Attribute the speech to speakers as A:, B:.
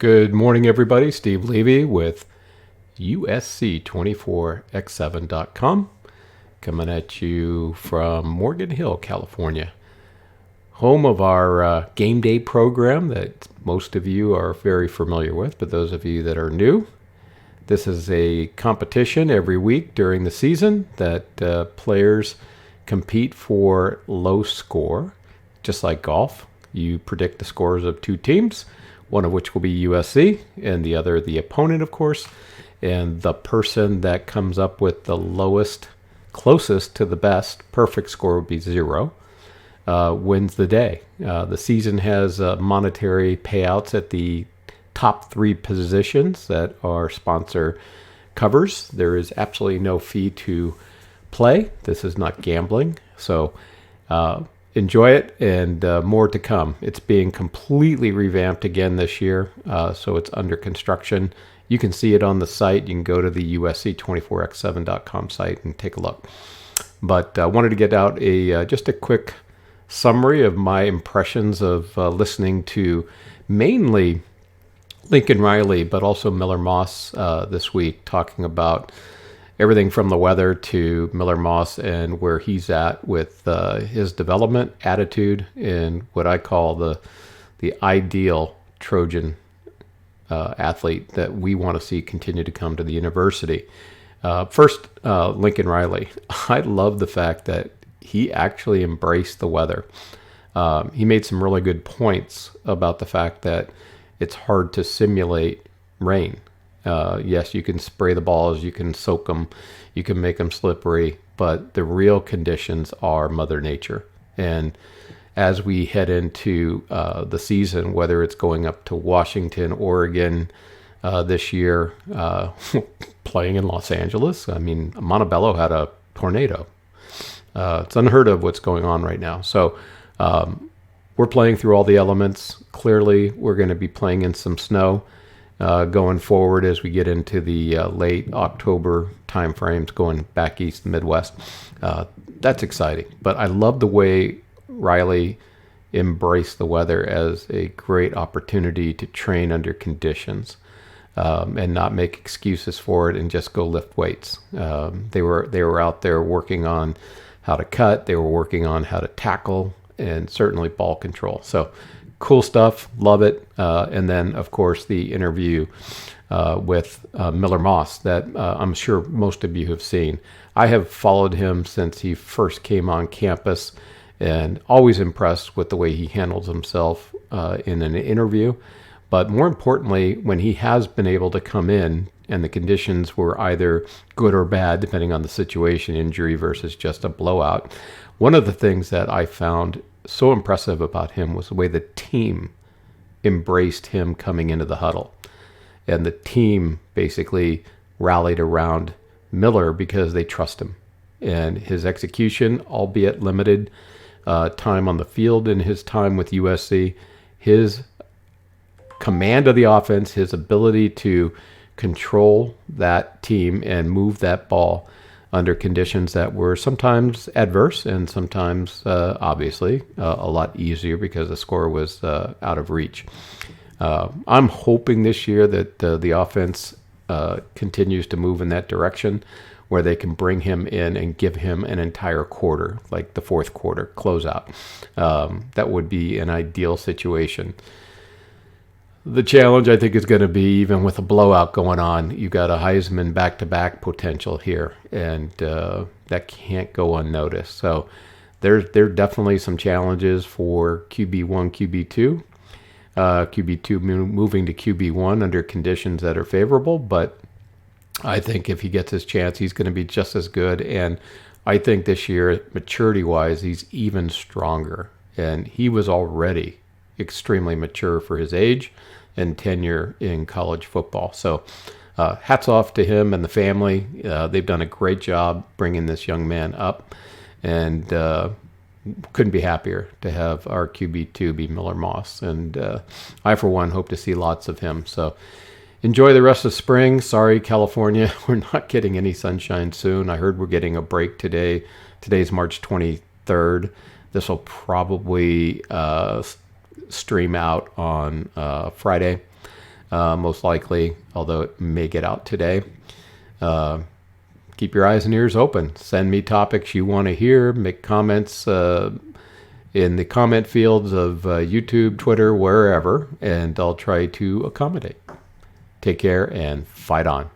A: Good morning, everybody. Steve Levy with USC24x7.com, coming at you from Morgan Hill, California, home of our game day program that most of you are very familiar with, but those of you that are new, this is a competition every week during the season that players compete for low score, just like golf. You predict the scores of two teams, one of which will be USC and the other the opponent, of course. And the person that comes up with the lowest, closest to the best, perfect score would be 0, wins the day. The season has monetary payouts at the top 3 positions that our sponsor covers. There is absolutely no fee to play. This is not gambling. So enjoy it, and more to come. It's being completely revamped again this year, so it's under construction. You can see it on the site. You can go to the USC24x7.com site and take a look. But I wanted to get out just a quick summary of my impressions of listening to mainly Lincoln Riley, but also Miller Moss this week, talking about everything from the weather to Miller Moss and where he's at with his development, attitude, and what I call the ideal Trojan athlete that we want to see continue to come to the university. First, Lincoln Riley. I love the fact that he actually embraced the weather. He made some really good points about the fact that it's hard to simulate rain. Yes, you can spray the balls, you can soak them, you can make them slippery, but the real conditions are Mother Nature. And as we head into the season, whether it's going up to Washington, Oregon this year, playing in Los Angeles, I mean, Montebello had a tornado. It's unheard of what's going on right now. So we're playing through all the elements. Clearly, we're going to be playing in some snow going forward as we get into the late October timeframes, going back east, the Midwest. That's exciting. But I love the way Riley embraced the weather as a great opportunity to train under conditions and not make excuses for it and just go lift weights. They were out there working on how to cut. They were working on how to tackle and certainly ball control. So cool stuff. Love it. And then, of course, the interview with Miller Moss that I'm sure most of you have seen. I have followed him since he first came on campus and always impressed with the way he handles himself in an interview. But more importantly, when he has been able to come in and the conditions were either good or bad, depending on the situation, injury versus just a blowout, one of the things that I found so impressive about him was the way the team embraced him coming into the huddle. And the team basically rallied around Miller because they trust him. And his execution, albeit limited time on the field in his time with USC, his command of the offense, his ability to control that team and move that ball under conditions that were sometimes adverse and sometimes, obviously, a lot easier because the score was out of reach. I'm hoping this year that the offense continues to move in that direction where they can bring him in and give him an entire quarter, like the fourth quarter closeout. That would be an ideal situation. The challenge, I think, is going to be, even with a blowout going on, you got a Heisman back-to-back potential here, and that can't go unnoticed. So there are definitely some challenges for QB1, QB2. QB2 moving to QB1 under conditions that are favorable, but I think if he gets his chance, he's going to be just as good. And I think this year, maturity-wise, he's even stronger. And he was already extremely mature for his age and tenure in college football. So hats off to him and the family. They've done a great job bringing this young man up, and couldn't be happier to have our QB2 be Miller Moss. And I, for one, hope to see lots of him. So enjoy the rest of spring. Sorry, California, we're not getting any sunshine soon. I heard we're getting a break today. Today's March 23rd. This will probably stream out on Friday. most likely, although it may get out today. Keep your eyes and ears open. Send me topics you want to hear. Make comments in the comment fields of YouTube, Twitter, wherever, and I'll try to accommodate. Take care and fight on.